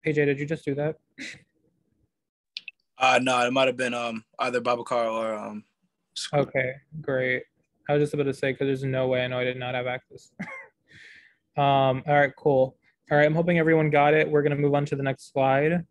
PJ, did you just do that? No, it might have been either Babacar or Okay, great. I was just about to say because there's no way I know I did not have access. All right, cool. All right, I'm hoping everyone got it. We're gonna move on to the next slide.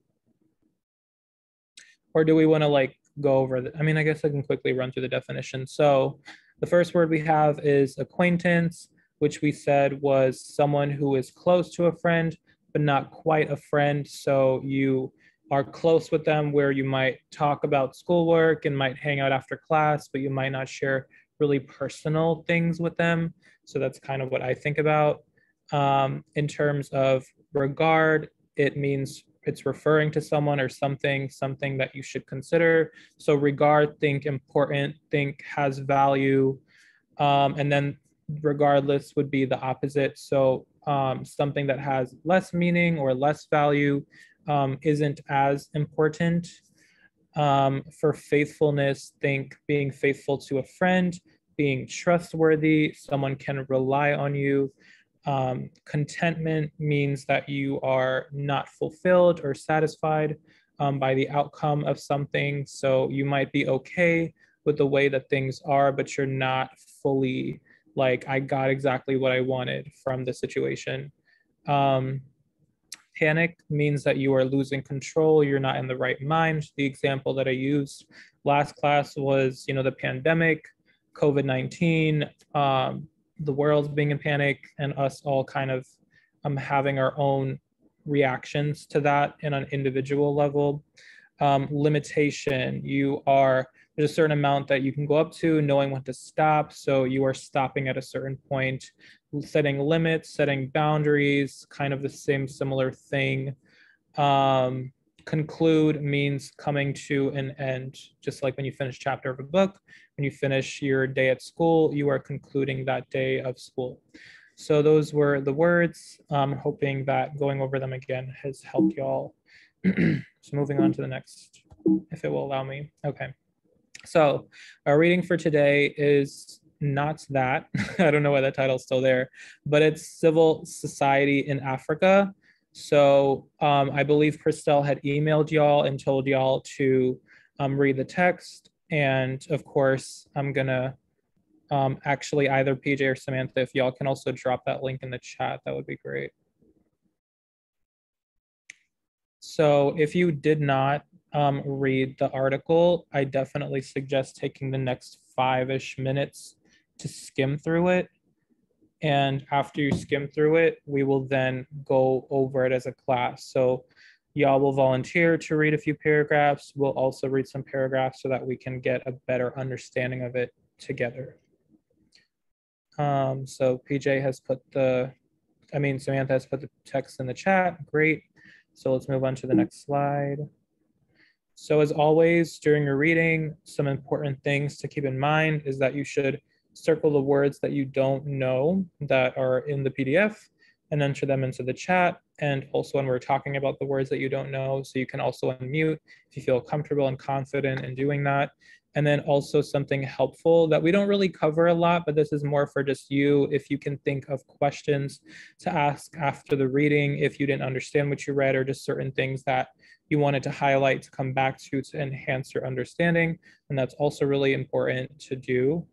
Or do we want to like go over I mean, I guess I can quickly run through the definition. So the first word we have is acquaintance, which we said was someone who is close to a friend, but not quite a friend. So you are close with them where you might talk about schoolwork and might hang out after class, but you might not share really personal things with them. So that's kind of what I think about. In terms of regard, it means it's referring to someone or something that you should consider. So regard, think important, think has value. And then regardless would be the opposite. So something that has less meaning or less value isn't as important. For faithfulness, think being faithful to a friend, being trustworthy, someone can rely on you. Contentment means that you are not fulfilled or satisfied by the outcome of something. So you might be okay with the way that things are, but you're not fully like, I got exactly what I wanted from the situation. Um, Panic means that you are losing control, you're not in the right mind. The example that I used last class was, the pandemic, COVID-19, the world's being in panic, and us all kind of having our own reactions to that in an individual level. Limitation, there's a certain amount that you can go up to, knowing when to stop. So you are stopping at a certain point, setting limits, setting boundaries, kind of the same similar thing. Conclude means coming to an end, just like when you finish a chapter of a book, when you finish your day at school, you are concluding that day of school. So those were the words. Hoping that going over them again has helped y'all. So moving on to the next, if it will allow me. Okay. So our reading for today is not that. I don't know why that title's still there, but it's Civil Society in Africa. So I believe Christelle had emailed y'all and told y'all to read the text. And of course, I'm gonna actually either PJ or Samantha, if y'all can also drop that link in the chat, that would be great. So if you did not read the article, I definitely suggest taking the next 5-ish minutes to skim through it. And after you skim through it, we will then go over it as a class. So y'all will volunteer to read a few paragraphs. We'll also read some paragraphs so that we can get a better understanding of it together. So PJ has put Samantha has put the text in the chat. Great. So let's move on to the next slide. So as always, during your reading, some important things to keep in mind is that you should circle the words that you don't know that are in the PDF and enter them into the chat. And also when we're talking about the words that you don't know, so you can also unmute if you feel comfortable and confident in doing that. And then also something helpful that we don't really cover a lot, but this is more for just you, if you can think of questions to ask after the reading, if you didn't understand what you read or just certain things that you wanted to highlight to come back to enhance your understanding. And that's also really important to do.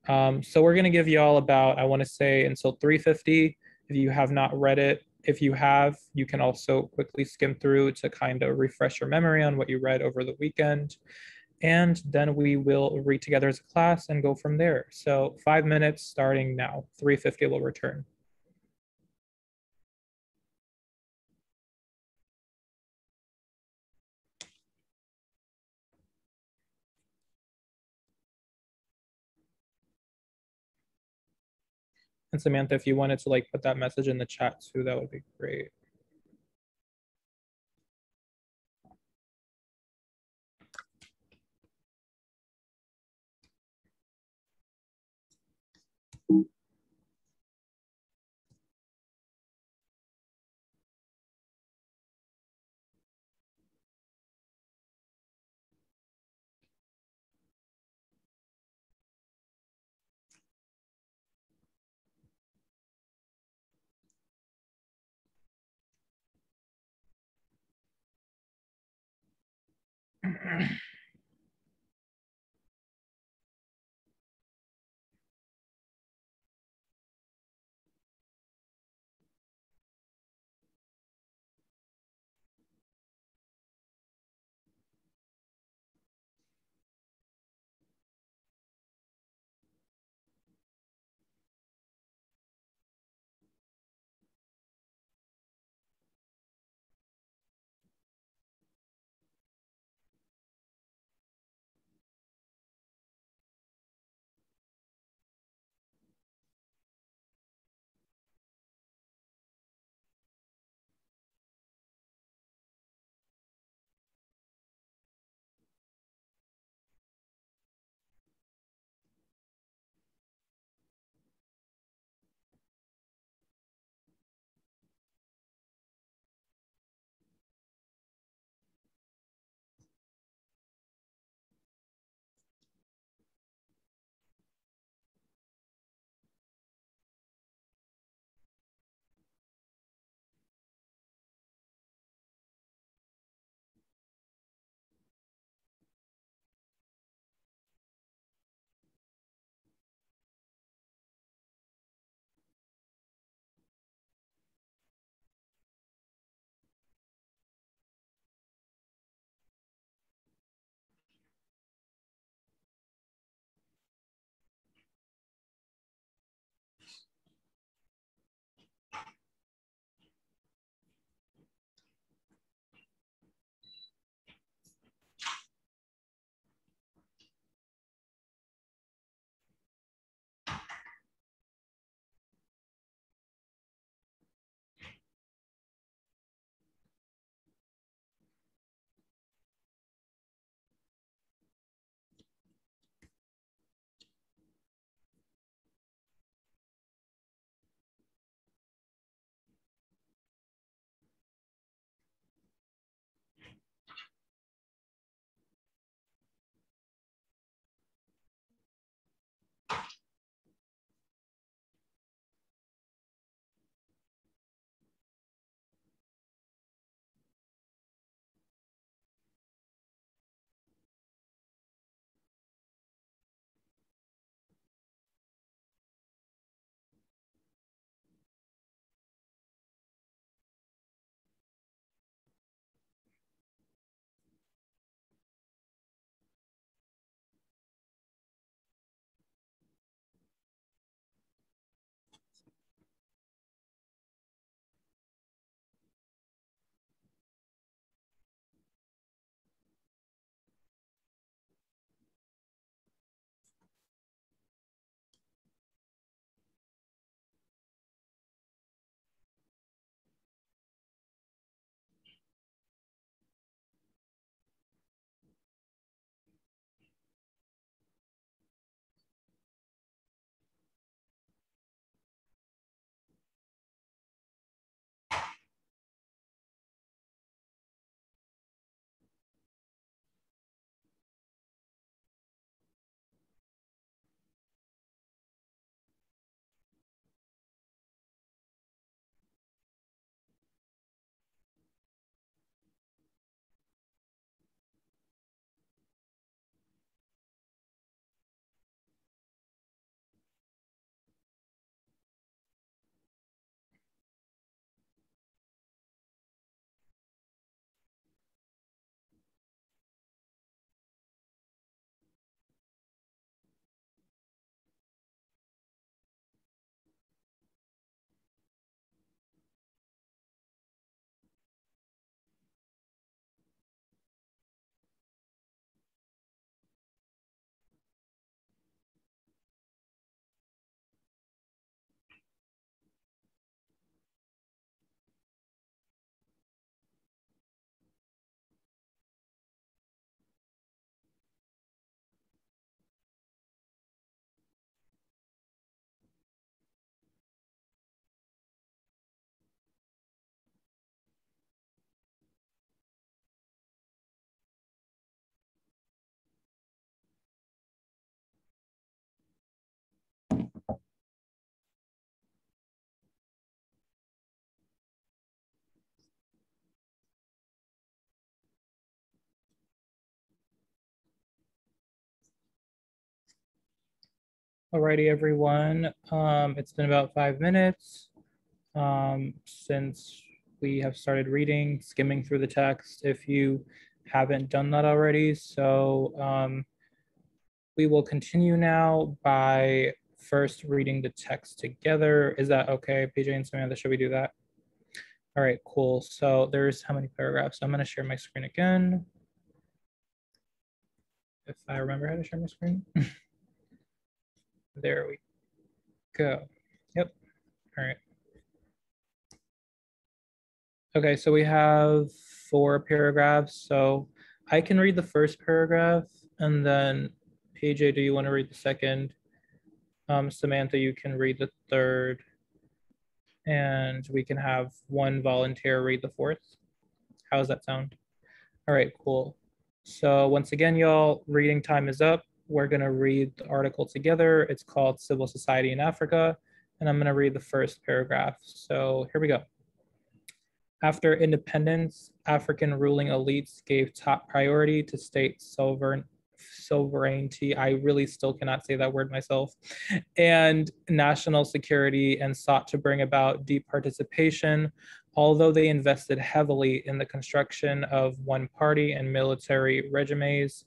So we're gonna give you all about, I wanna say until 3:50, if you have not read it. If you have, you can also quickly skim through to kind of refresh your memory on what you read over the weekend. And then we will read together as a class and go from there. So 5 minutes starting now, 3:50 will return. And Samantha, if you wanted to like put that message in the chat too, that would be great. Alrighty, everyone. It's been about 5 minutes since we have started reading, skimming through the text. If you haven't done that already, we will continue now by first reading the text together. Is that okay, PJ and Samantha? Should we do that? All right, cool. So there's how many paragraphs? I'm going to share my screen again. If I remember how to share my screen. There we go. Yep. All right. Okay, so we have 4 paragraphs. So I can read the first paragraph, and then PJ, do you want to read the second? Samantha, you can read the third, and we can have one volunteer read the fourth. How does that sound? All right, cool. So once again, y'all, reading time is up. We're gonna read the article together. It's called Civil Society in Africa, and I'm gonna read the first paragraph. So here we go. After independence, African ruling elites gave top priority to state sovereignty. I really still cannot say that word myself, and national security, and sought to bring about deep participation. Although they invested heavily in the construction of one party and military regimes,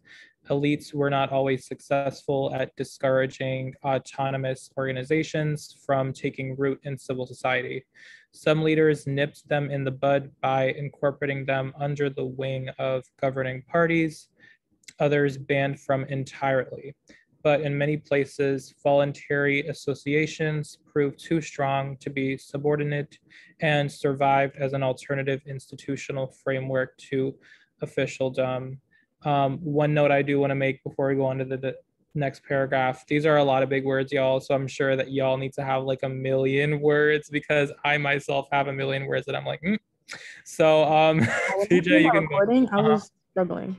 elites were not always successful at discouraging autonomous organizations from taking root in civil society. Some leaders nipped them in the bud by incorporating them under the wing of governing parties. Others banned from entirely. But in many places, voluntary associations proved too strong to be subordinate and survived as an alternative institutional framework to officialdom. One note I do want to make before we go on to the next paragraph. These are a lot of big words, y'all. So I'm sure that y'all need to have like a million words, because I myself have a million words that I'm like, So PJ, you can recording. I was struggling.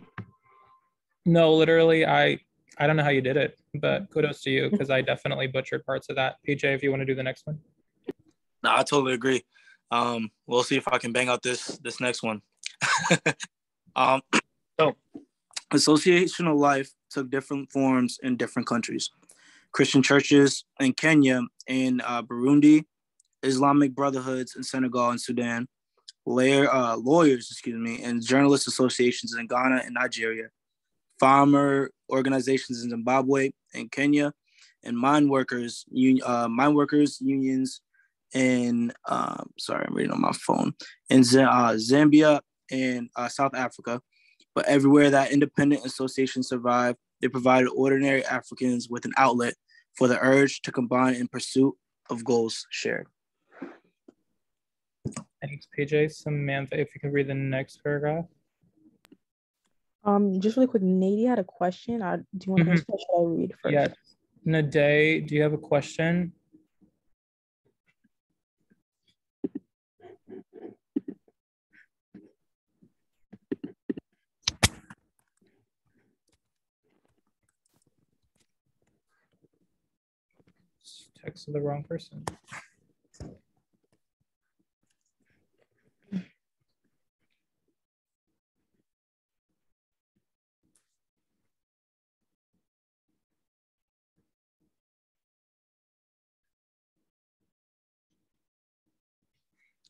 No, literally, I don't know how you did it, but kudos to you, because I definitely butchered parts of that. PJ, if you want to do the next one. No, I totally agree. We'll see if I can bang out this next one. So associational life took different forms in different countries. Christian churches in Kenya and Burundi, Islamic brotherhoods in Senegal and Sudan, lawyers, and journalist associations in Ghana and Nigeria, farmer organizations in Zimbabwe and Kenya, and mine workers unions in sorry, I'm reading on my phone, in Zambia and South Africa. But everywhere that independent associations survived, they provided ordinary Africans with an outlet for the urge to combine in pursuit of goals shared. Thanks, PJ. Samantha, if you can read the next paragraph. Just really quick, Nadia had a question. Do you want to answer that? Should I read first? Yes. Nade, do you have a question? Text to the wrong person.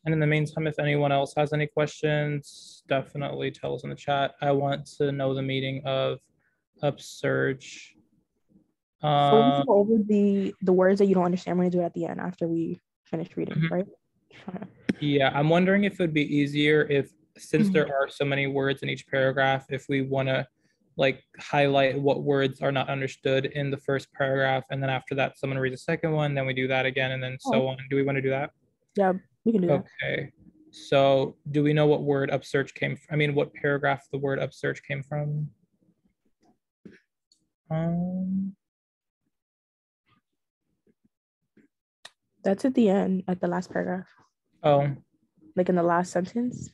And in the meantime, if anyone else has any questions, definitely tell us in the chat. I want to know the meaning of upsurge. So we'll go over the words that you don't understand. We're gonna do it at the end after we finish reading, right? Yeah, I'm wondering if it would be easier if, since there are so many words in each paragraph, if we want to like highlight what words are not understood in the first paragraph, and then after that someone reads the second one, then we do that again, and then so on. Do we want to do that? Yeah, we can do that. Okay. So do we know what word upsurge came from? I mean, what paragraph the word upsurge came from? That's at the end, at the last paragraph. Oh. Like in the last sentence?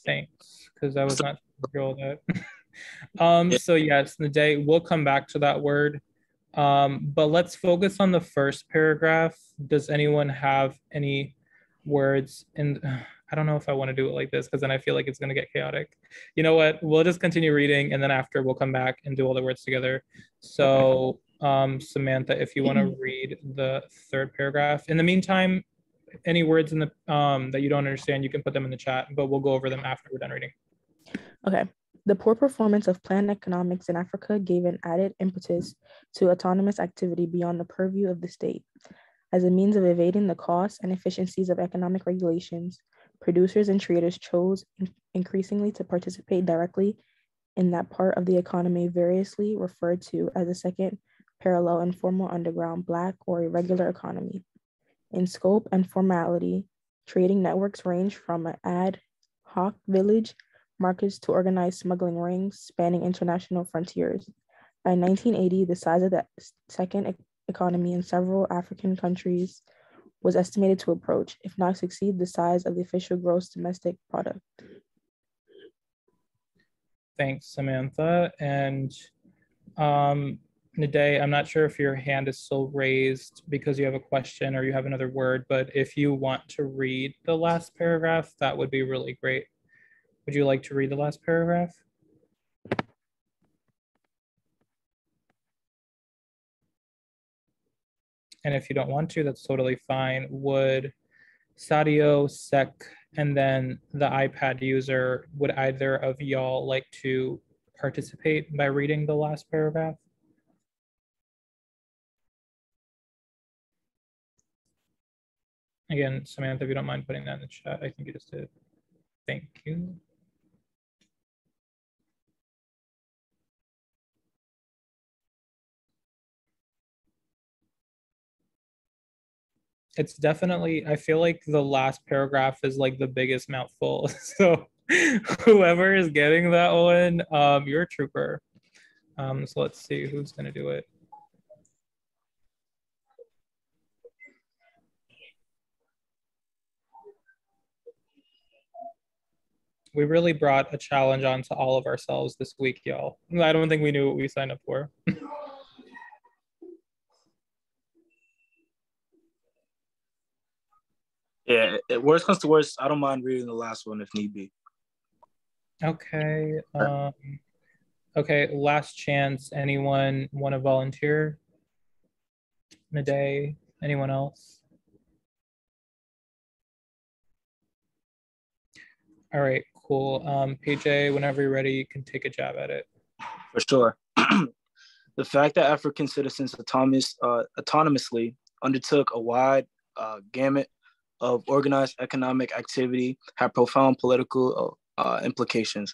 Thanks, because I was not sure all that. So yes, Nade, we'll come back to that word. But let's focus on the first paragraph. Does anyone have any words in? I don't know if I want to do it like this, because then I feel like it's going to get chaotic. You know what? We'll just continue reading, and then after we'll come back and do all the words together. So Samantha, if you want to read the third paragraph. In the meantime, any words in the that you don't understand, you can put them in the chat, but we'll go over them after we're done reading. Okay. The poor performance of planned economics in Africa gave an added impetus to autonomous activity beyond the purview of the state. As a means of evading the costs and efficiencies of economic regulations, producers and traders chose increasingly to participate directly in that part of the economy variously referred to as a second parallel informal underground black or irregular economy. In scope and formality, trading networks range from an ad hoc village markets to organized smuggling rings spanning international frontiers. By 1980, the size of the second economy in several African countries was estimated to approach, if not exceed, the size of the official gross domestic product. Thanks, Samantha. And Nade, I'm not sure if your hand is still raised because you have a question or you have another word, but if you want to read the last paragraph, that would be really great. Would you like to read the last paragraph? And if you don't want to, that's totally fine. Would Sadio, Sek, and then the iPad user, would either of y'all like to participate by reading the last paragraph? Again, Samantha, if you don't mind putting that in the chat, I think you just did. Thank you. It's definitely, I feel like the last paragraph is like the biggest mouthful. So whoever is getting that one, you're a trooper. So let's see who's gonna do it. We really brought a challenge onto all of ourselves this week, y'all. I don't think we knew what we signed up for. Yeah, worst comes to worst, I don't mind reading the last one if need be. Okay. Okay, last chance. Anyone want to volunteer? Nade? Anyone else? All right, cool. PJ, whenever you're ready, you can take a jab at it. For sure. The fact that African citizens autonomously undertook a wide gamut of organized economic activity had profound political implications.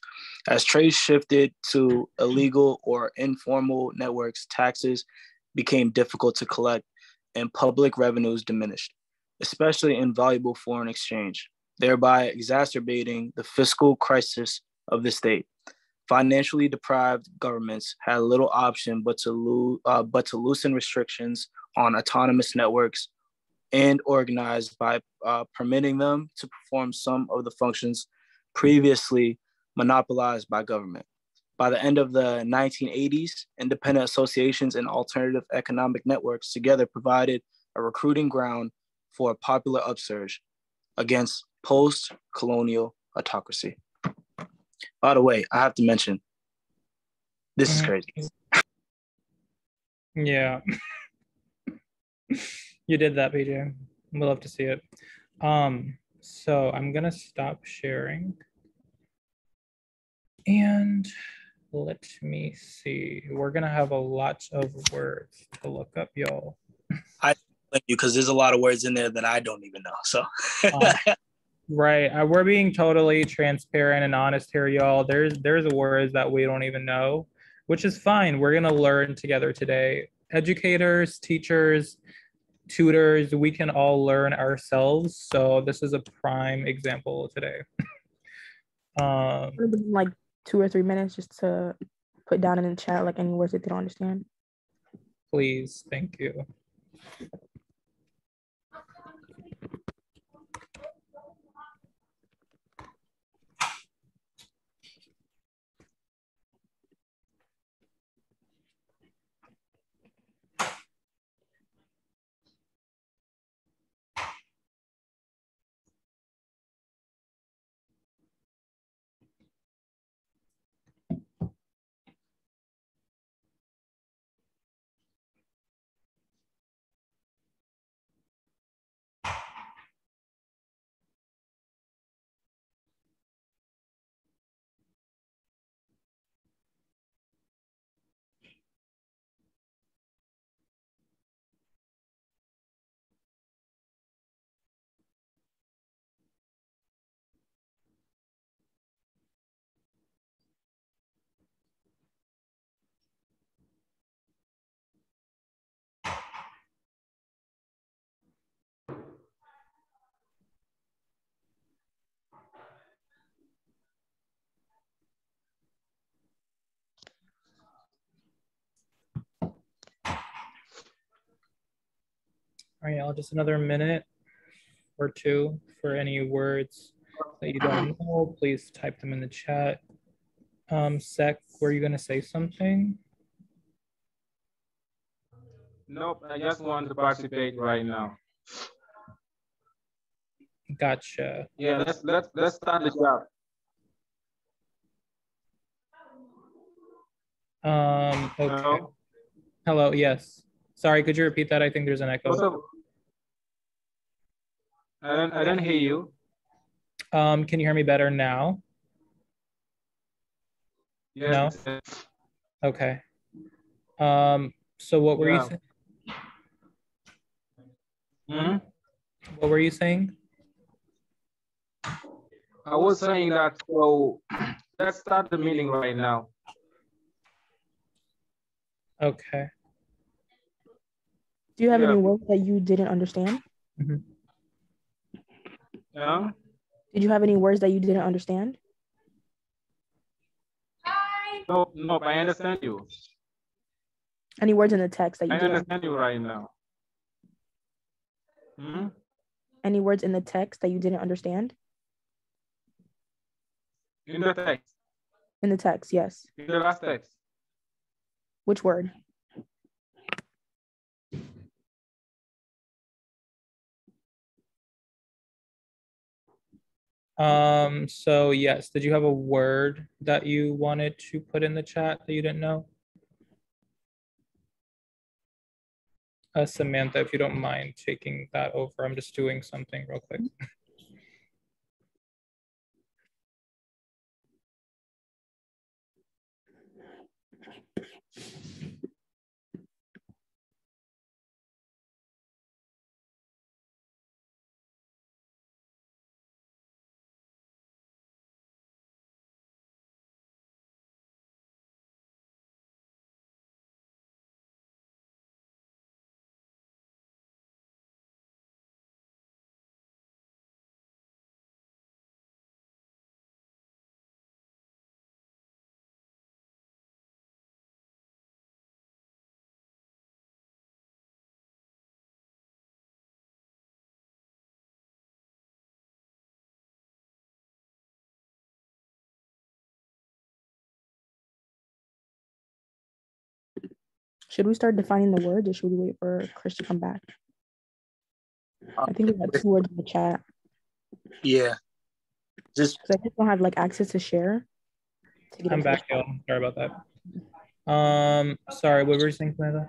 As trade shifted to illegal or informal networks, taxes became difficult to collect and public revenues diminished, especially in valuable foreign exchange, thereby exacerbating the fiscal crisis of the state. Financially deprived governments had little option but to loosen restrictions on autonomous networks and organize by permitting them to perform some of the functions previously monopolized by government. By the end of the 1980s, independent associations and alternative economic networks together provided a recruiting ground for a popular upsurge against post-colonial autocracy. By the way, I have to mention, this is crazy. Yeah. You did that, PJ. We'll love to see it. So I'm gonna stop sharing. And let me see. We're gonna have a lot of words to look up, y'all. I thank you because there's a lot of words in there that I don't even know. So right. We're being totally transparent and honest here, y'all. There's words that we don't even know, which is fine. We're gonna learn together today. Educators, teachers, tutors, we can all learn ourselves. So this is a prime example today. Like 2 or 3 minutes just to put down in the chat like any words that they don't understand. Please, thank you. All right, y'all, just another minute or two for any words that you don't know. Please type them in the chat. Sec, were you gonna say something? Nope, I just want to participate right now. Gotcha. Yeah, let's start the job. Okay. Hello? Hello, yes. Sorry, could you repeat that? I think there's an echo. I don't hear you. Can you hear me better now? Yes. No? Okay. So what were you saying? Hmm? What were you saying? I was saying that, so let's start the meeting right now. Okay. Do you have any words that you didn't understand? Mm-hmm. Yeah? Did you have any words that you didn't understand? Nope, I understand you. Any words in the text that you I didn't understand you right now. Hmm? Any words in the text that you didn't understand? In the text. In the text, yes. In the last text. Which word? So yes, did you have a word that you wanted to put in the chat that you didn't know? Samantha, if you don't mind taking that over, I'm just doing something real quick. Should we start defining the words or should we wait for Chris to come back? I think we got 2 words in the chat. Yeah. Just I just don't have like access to share. I'm back, y'all. Sorry about that. Sorry, what were you saying, Samantha?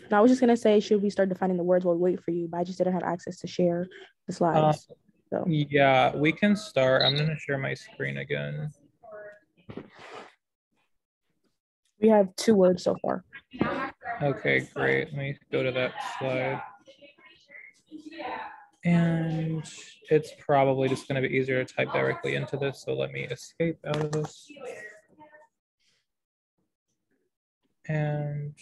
No, I was just gonna say, should we start defining the words while we wait for you? But I just didn't have access to share the slides. So yeah, we can start. I'm gonna share my screen again. we have 2 words so far. Okay, great. Let me go to that slide. And it's probably just going to be easier to type directly into this. So let me escape out of this. And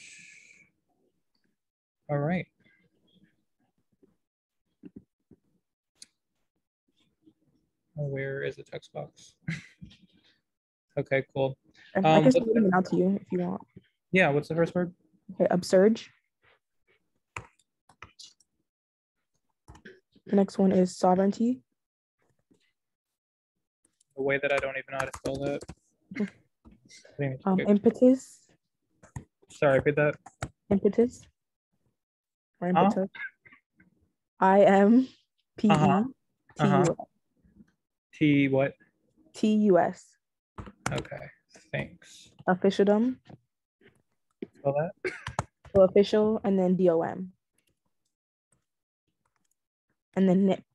all right. Where is the text box? Okay, cool. I can read them out to you if you want. Yeah, what's the first word? Okay, upsurge. The next one is sovereignty. The way that I don't even know how to spell that. Impetus. Sorry, repeat that. Impetus. Or impetus. IMPETUS. T what? TUS. Okay, thanks. Officialdom. Spell that. So official and then DOM. And then NIPPED.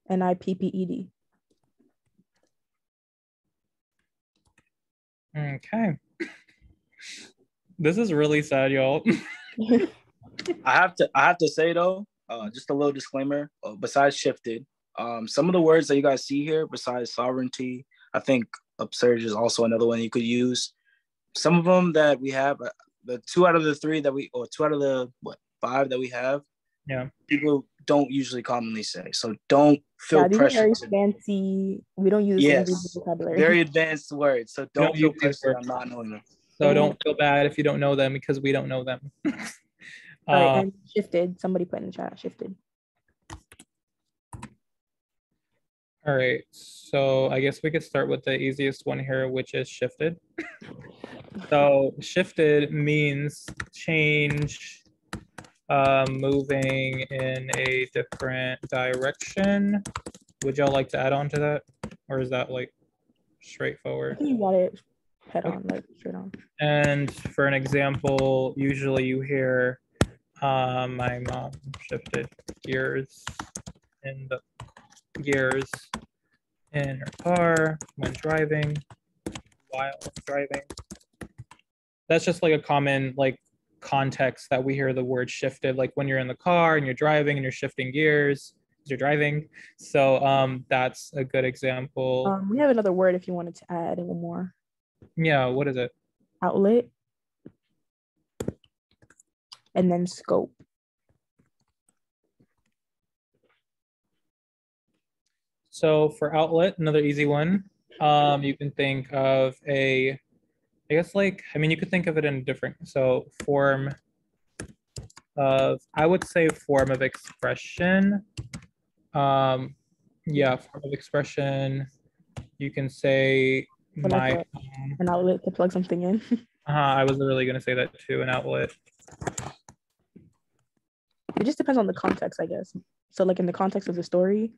NIPPED. Okay. This is really sad, y'all. I have to say though, just a little disclaimer. Besides shifted, some of the words that you guys see here, besides sovereignty, I think upsurge is also another one you could use. Some of them that we have, the 2 out of the 3 that we, or 2 out of the 5 that we have, yeah, people don't usually commonly say. So don't feel pressure. Very fancy. We don't use vocabulary. Very advanced words. So don't feel pressure on not knowing them. So don't feel bad if you don't know them because we don't know them. All right, and shifted. Somebody put in the chat, shifted. All right, so I guess we could start with the easiest one here, which is shifted. So shifted means change, moving in a different direction. Would y'all like to add on to that? Or is that like I straightforward? think you got it head on, like straight on. And for an example, usually you hear, my mom shifted gears in her car when driving, while driving. That's just like a common like context that we hear the word shifted, like when you're in the car and you're driving and you're shifting gears as you're driving. So that's a good example. We have another word if you wanted to add one more. Yeah, what is it? Outlet. And then scope. So for outlet, another easy one. You can think of I guess like, I mean, you could think of it in different, so form of, I would say form of expression. Yeah, form of expression. You can say Or my like an outlet to plug something in. I was literally gonna say that too, an outlet. It just depends on the context, I guess. So like in the context of the story,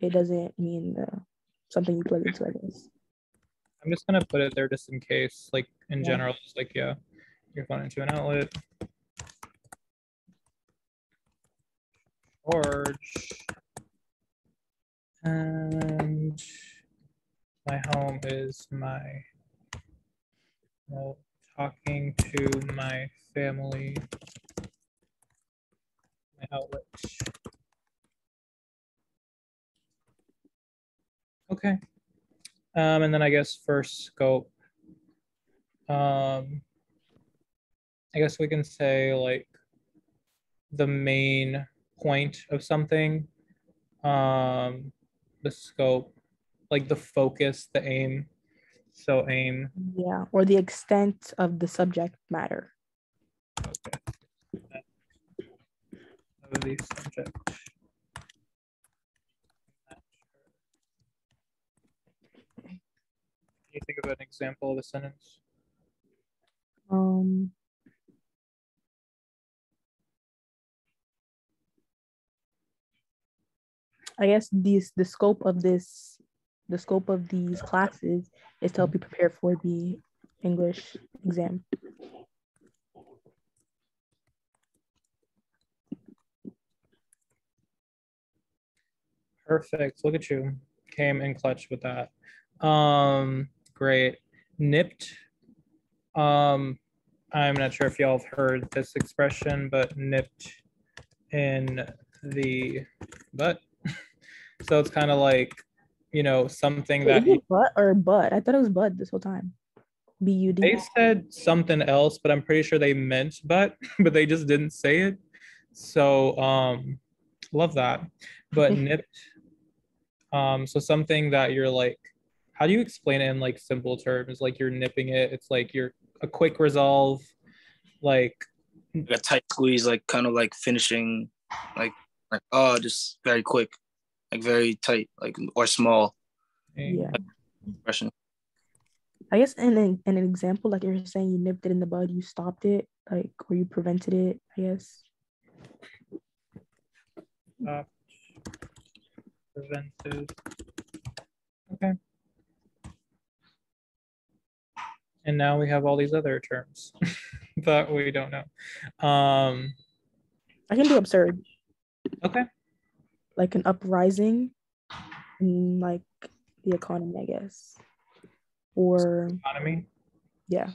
it doesn't mean something you plug into, I guess. I'm just gonna put it there just in case, like in Yeah. general, just like, yeah, you're going into an outlet. Charge. And my home is my, well, talking to my family, my outlet. Okay. And then I guess for scope, I guess we can say like the main point of something, the scope, like the focus, the aim. So aim. Yeah, or the extent of the subject matter. Okay. Of the subject. Can you think of an example of a sentence? I guess the scope of these classes is to help you prepare for the English exam. Perfect. Look at you. Came in clutch with that. Great. Nipped. I'm not sure if y'all have heard this expression, but nipped in the butt. So it's kind of like, you know, something that Is it butt or bud? I thought it was bud this whole time. B-U-D. They said something else, but I'm pretty sure they meant butt, but they just didn't say it. So love that. But nipped, so something that you're like, how do you explain it in like simple terms? Like you're nipping it, it's like you're a quick resolve, like a tight squeeze, like kind of like finishing, like oh, just very quick, like very tight, like or small. Yeah. Expression. I guess in an example, like you're saying, you nipped it in the bud, you stopped it, like, or you prevented it, I guess. Prevented. Okay. And now we have all these other terms that we don't know. I can do absurd. Okay. Like an uprising in like the economy, I guess. Or economy. Yeah.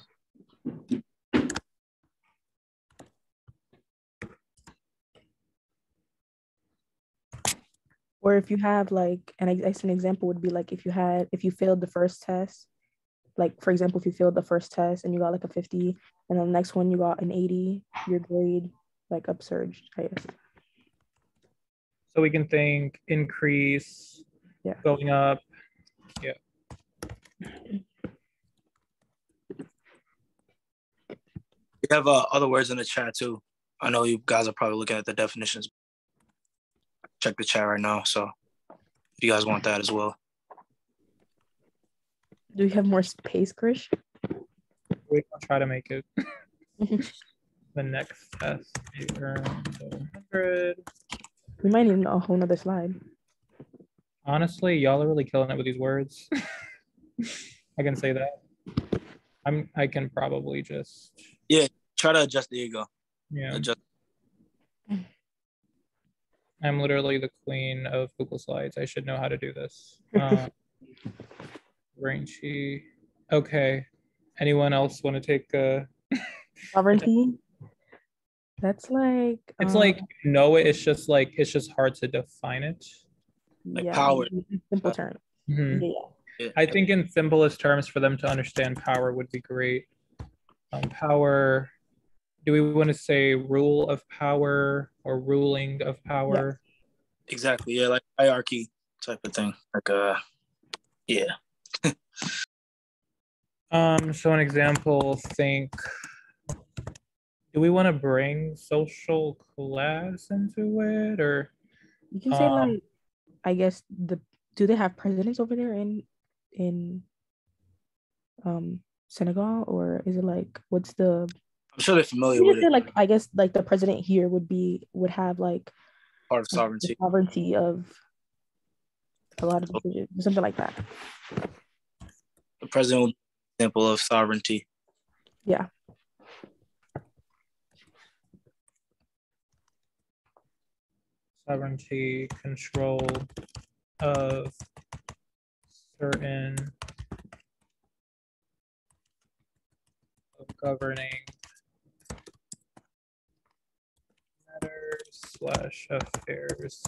Or if you have like, and I guess an example would be like if you failed the first test, like for example, if you failed the first test and you got like a 50, and then the next one you got an 80, your grade like absurd, I guess. So we can think increase, yeah, going up, yeah. We have other words in the chat too. I know you guys are probably looking at the definitions. Check the chat right now, so if you guys want that as well. Do we have more space, Krish? We'll try to make it. The next test, we earned 100. We might need a whole nother slide. Honestly, y'all are really killing it with these words. I can say that. I can probably just. Yeah, try to adjust. There you go. Yeah. Adjust. I'm literally the queen of Google Slides. I should know how to do this. Rangy. Okay. Anyone else want to take a Sovereignty? That's like it's like it's just hard to define it. Like power. Simple term. Mm-hmm. Yeah. I think in simplest terms for them to understand power would be great. Power, do we want to say rule of power or ruling of power? Yeah. Exactly. Yeah, like hierarchy type of thing. Like yeah. So an example, think, do we want to bring social class into it, or you can say like, I guess do they have presidents over there in Senegal, or is it like what's the? I'm sure they're familiar with it. Like I guess like the president here would have like part of sovereignty. The sovereignty of a lot of decisions, something like that. The president would be an example of sovereignty. Yeah. Sovereignty, control of certain governing matters / affairs.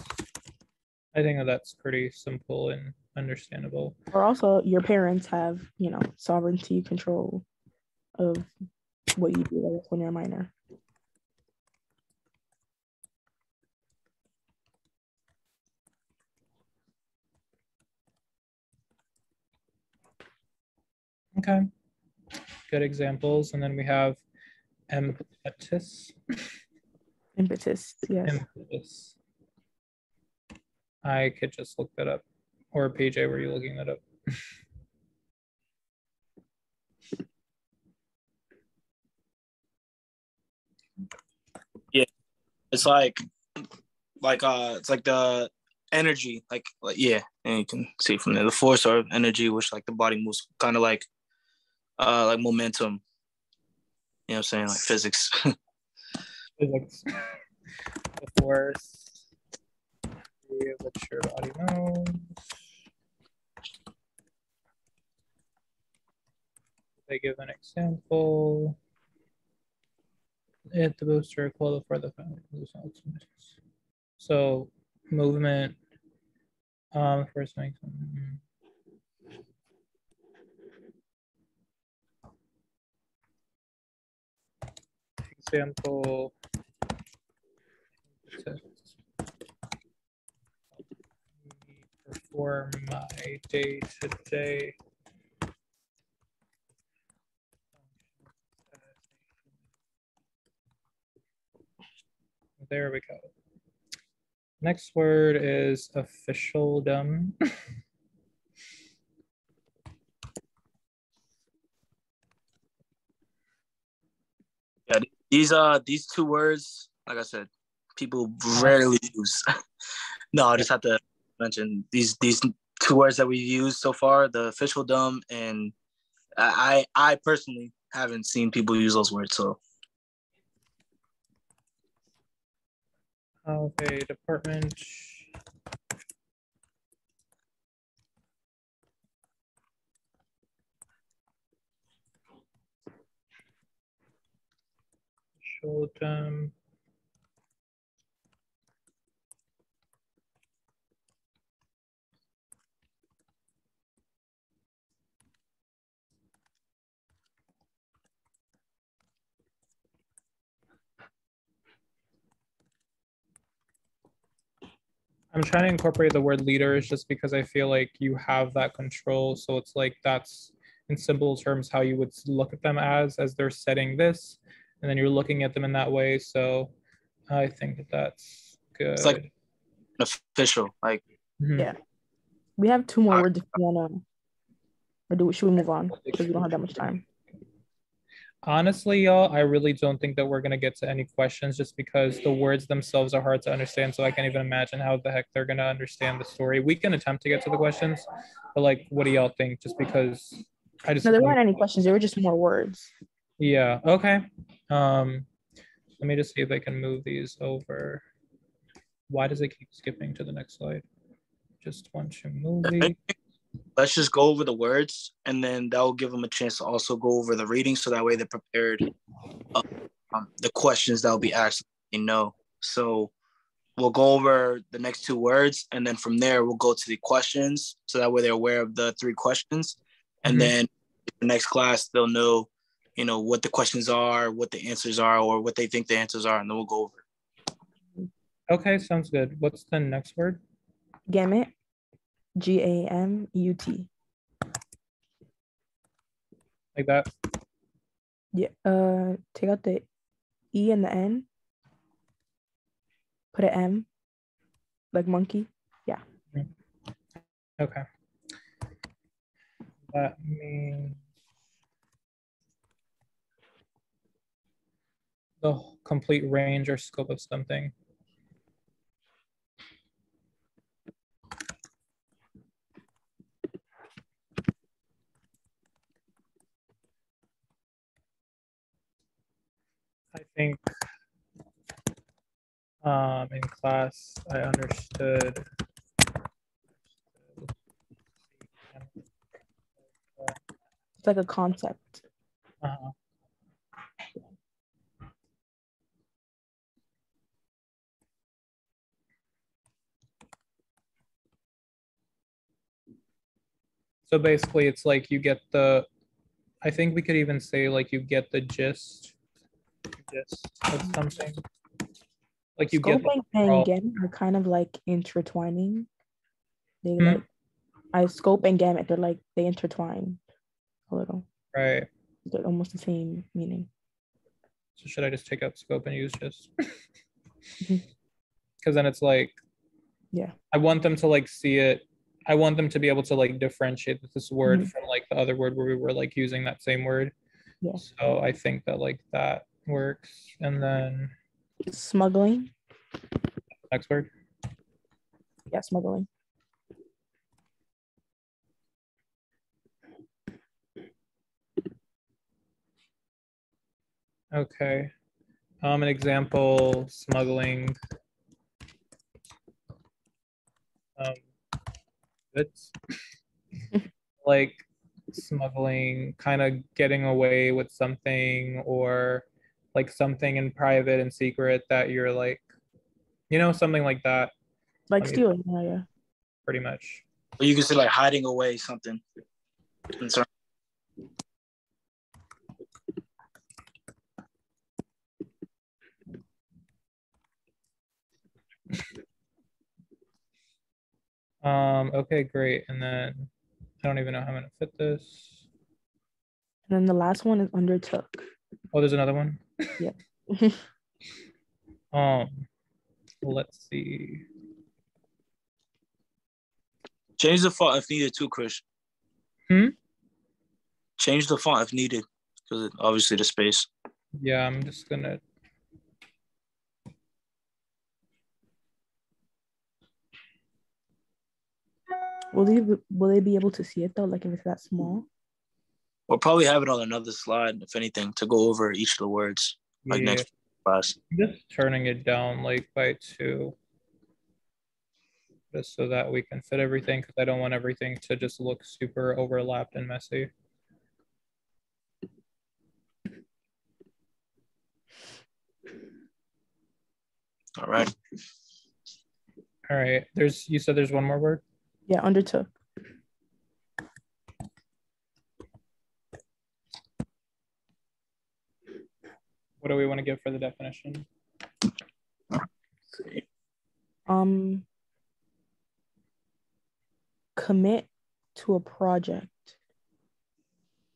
I think that's pretty simple and understandable. Or also your parents have, sovereignty control of what you do when you're a minor. Okay, good examples. And then we have impetus. Impetus, yes. Impetus. I could just look that up. Or PJ, were you looking that up? Yeah, it's like it's like the energy, like yeah, and you can see from there the force or energy, which like the body moves, kind of like momentum. You know what I'm saying? Like physics. Physics. The force, which your body knows. They give an example. Hit the booster, call for the family. So movement. First makes example. Perform my day-to-day There we go. Next word is officialdom. Yeah, these two words, like I said, people rarely use. No, I just have to mention these two words that we've used so far, the officialdom, and I personally haven't seen people use those words, so. Of a department. Officialdom. I'm trying to incorporate the word leaders just because I feel like you have that control. So it's like that's in simple terms how you would look at them as they're setting this, and then you're looking at them in that way. So I think that's good. It's like official. Like, Yeah. We have 2 more words if you wanna, or should we move on? Because we don't have that much time. Honestly, y'all, I really don't think that we're gonna get to any questions just because the words themselves are hard to understand. So I can't even imagine how the heck they're gonna understand the story. We can attempt to get to the questions, but like, what do y'all think? Just because I just No, there weren't any questions. There were just more words. Yeah. Okay. Let me just see if I can move these over. Why does it keep skipping to the next slide? Just want to movie. let's just go over the words, and then that will give them a chance to also go over the reading, so that way they're prepared. The questions that will be asked, they know. So we'll go over the next 2 words, and then from there we'll go to the questions, so that way they're aware of the 3 questions, and then the next class they'll know, what the questions are, what the answers are, or what they think the answers are, and then we'll go over. Okay, sounds good. What's the next word? Gamut. GAMUT. Like that? Yeah. Take out the E and the N. Put an M. Like monkey. Yeah. Okay. That means the complete range or scope of something. I think in class I understood It's like a concept. So basically it's like you get the, I think we could even say like you get the gist of something. Like you Scope get and gamut are kind of like intertwining. They scope and gamut, they intertwine a little. Right. They're almost the same meaning. So should I just take out scope and use gist? Because then it's like, yeah, I want them to like see it. I want them to be able to like differentiate this word from like the other word where we were like using that same word. Yeah. So I think that like that works. And then smuggling. Next word. Yeah, smuggling. Okay. An example, smuggling goods. Like smuggling, kind of getting away with something, or like something in private and secret that you're like, something like that. Like stealing, yeah. Pretty much. Or you can say like hiding away something. Okay, great. And then I don't even know how I'm gonna fit this. And then the last one is undertook. Oh, there's another one? Yeah. Let's see. Change the font if needed too, Chris. Change the font if needed, because obviously the space. Yeah, I'm just gonna. Will they be able to see it though? Like if it's that small? We'll probably have it on another slide, if anything, to go over each of the words, like next class. I'm just turning it down like by 2, just so that we can fit everything, because I don't want everything to just look super overlapped and messy. All right. All right. You said there's one more word? Yeah, undertook. What do we want to give for the definition? Commit to a project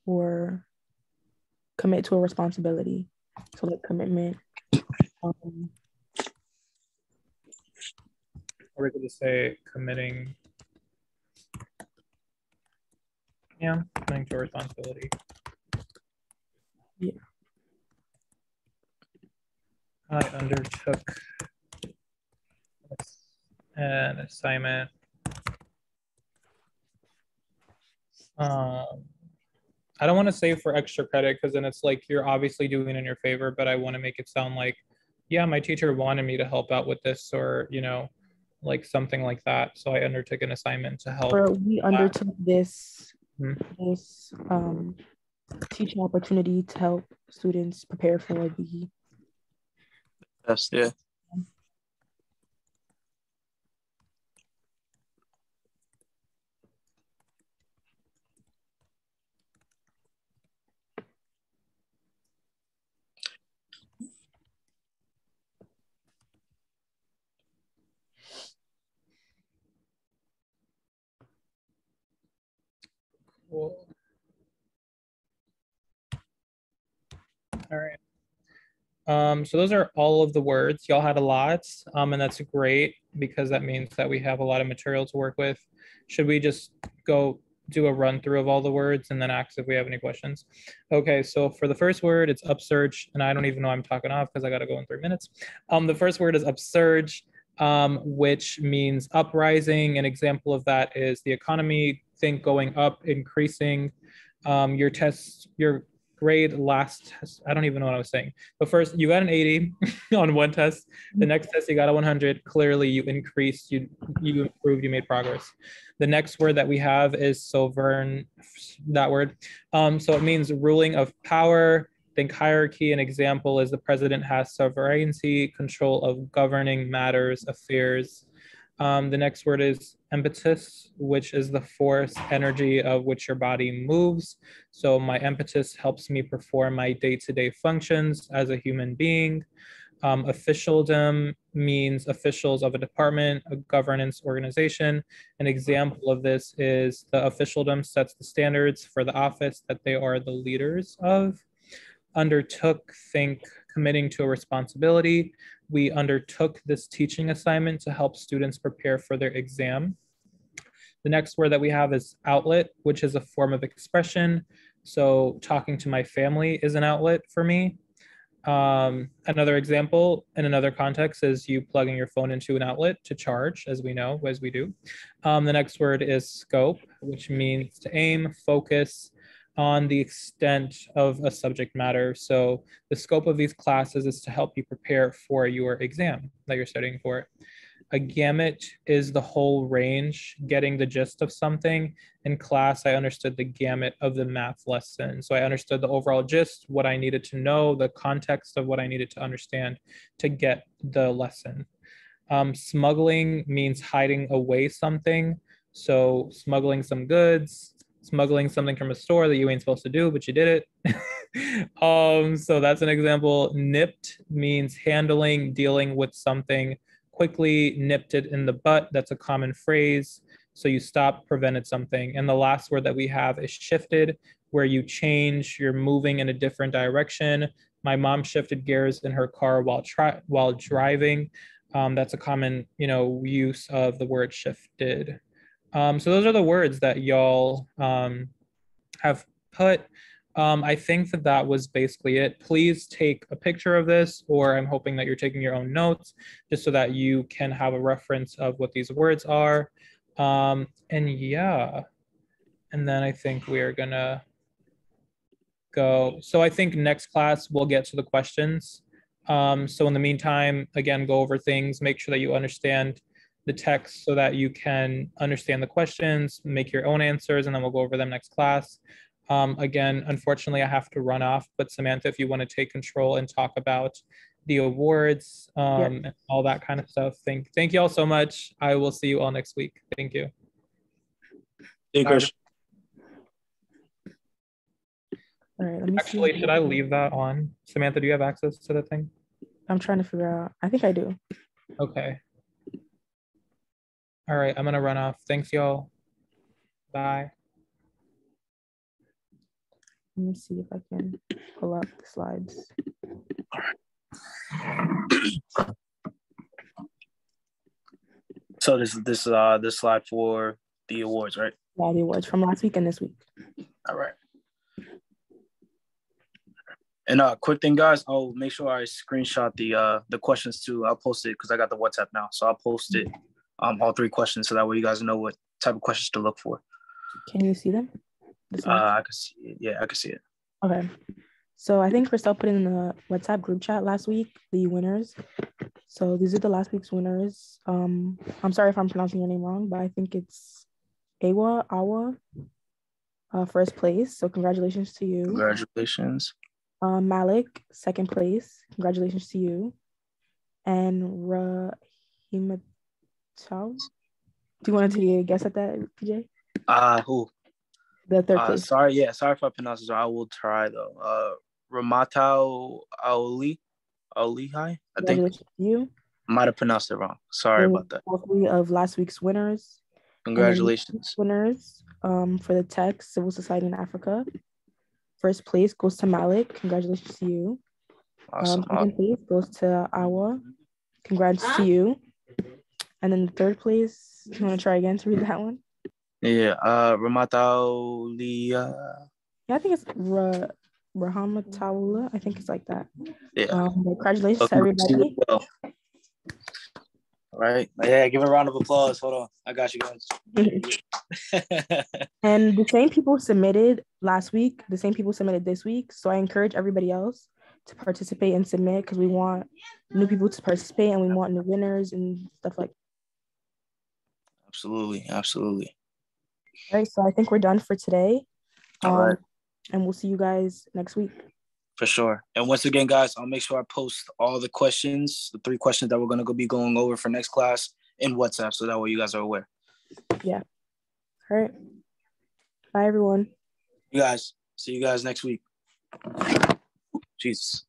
or commit to a responsibility. So like commitment. Or we could just say committing. Yeah, committing to a responsibility. Yeah. I undertook an assignment. I don't want to say for extra credit because then it's like you're obviously doing it in your favor, but I want to make it sound like, yeah, my teacher wanted me to help out with this, or like something like that. So I undertook an assignment to help. Or we undertook this Hmm. this teaching opportunity to help students prepare for the Yes, yeah. Cool. All right. So those are all of the words. Y'all had a lot, and that's great because that means that we have a lot of material to work with. Should we just go do a run through of all the words and then ask if we have any questions? Okay, so for the first word, it's upsurge, and I don't even know I'm talking off because I got to go in 3 minutes. The first word is upsurge, which means uprising. An example of that is the economy, think going up, increasing. Your grade last test, I don't even know what I was saying. But first, you got an 80 on one test. The next test, you got a 100. Clearly, you increased, you improved, you made progress. The next word that we have is sovereign, that word. So it means ruling of power. Think hierarchy. An example is the president has sovereignty, control of governing matters, affairs. The next word is impetus, which is the force, energy of which your body moves. So my impetus helps me perform my day-to-day functions as a human being. Officialdom means officials of a department, a governance organization. An example of this is the officialdom sets the standards for the office that they are the leaders of. Undertook, think committing to a responsibility. We undertook this teaching assignment to help students prepare for their exam. The next word that we have is outlet, which is a form of expression. So talking to my family is an outlet for me. Another example in another context is you plugging your phone into an outlet to charge, as we know, as we do. The next word is scope, which means to aim, focus on the extent of a subject matter. So the scope of these classes is to help you prepare for your exam that you're studying for. A gamut is the whole range, getting the gist of something. In class, I understood the gamut of the math lesson. So I understood the overall gist, what I needed to know, the context of what I needed to understand to get the lesson. Smuggling means hiding away something. So smuggling some goods, smuggling something from a store that you ain't supposed to do, but you did it. So that's an example. Nipped means handling, dealing with something quickly, nipped it in the butt. That's a common phrase. So you stopped, prevented something. And the last word that we have is shifted, where you change, you're moving in a different direction. My mom shifted gears in her car while driving. That's a common, use of the word shifted. So those are the words that y'all have put. I think that was basically it. Please take a picture of this, or I'm hoping that you're taking your own notes just so that you can have a reference of what these words are. And yeah, and then I think we're gonna go. So I think next class we'll get to the questions. So in the meantime, again, go over things, make sure that you understand the text so that you can understand the questions, make your own answers, and then we'll go over them next class. Again, unfortunately, I have to run off, but Samantha, if you want to take control and talk about the awards, and all that kind of stuff. Thank you all so much. I will see you all next week. Thank you. Thank you. All right, let me Actually, see. should I leave that on? Samantha, do you have access to the thing? I'm trying to figure out. I think I do. Okay. All right, I'm gonna run off. Thanks, y'all. Bye. Let me see if I can pull up the slides. So So this slide for the awards, right? Yeah, the awards from last week and this week. All right. And quick thing, guys, I'll make sure I screenshot the questions too. I'll post it because I got the WhatsApp now, so I'll post it all 3 questions so that way you guys know what type of questions to look for. Can you see them? I can see it. Yeah, I can see it. Okay. So I think Christelle put in the WhatsApp group chat last week the winners. So these are the last week's winners. I'm sorry if I'm pronouncing your name wrong, but I think it's Awa, first place. So congratulations to you. Congratulations. Malik, second place. Congratulations to you. And Rahimatau. Do you want to take a guess at that, PJ? Who? The third place. Sorry if I pronounce it wrong. I will try though. Ramatau Aolihai, I think. Congratulations to you. Might have pronounced it wrong. Sorry about that. All 3 of last week's winners. Congratulations. Winners for the tech Civil Society in Africa. First place goes to Malik. Congratulations to you. Awesome. Second place goes to Awa. Congrats to you. And then the third place, you want to try again to read that one? Yeah. Ramatau Lia. Yeah, I think it's Rahamatawla. I think it's like that. Yeah. Congratulations to everybody. Well. All right. Yeah, give a round of applause. Hold on. I got you guys. And the same people submitted last week, the same people submitted this week. So I encourage everybody else to participate and submit because we want new people to participate and we want new winners and stuff like that. Absolutely. All right, so I think we're done for today. All right. And we'll see you guys next week. For sure. And once again, guys, I'll make sure I post all the questions, the 3 questions that we're going to be going over for next class in WhatsApp so that way you guys are aware. Yeah. All right. Bye, everyone. You guys. See you guys next week. Jesus.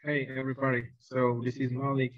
Hey everybody, so this is Malik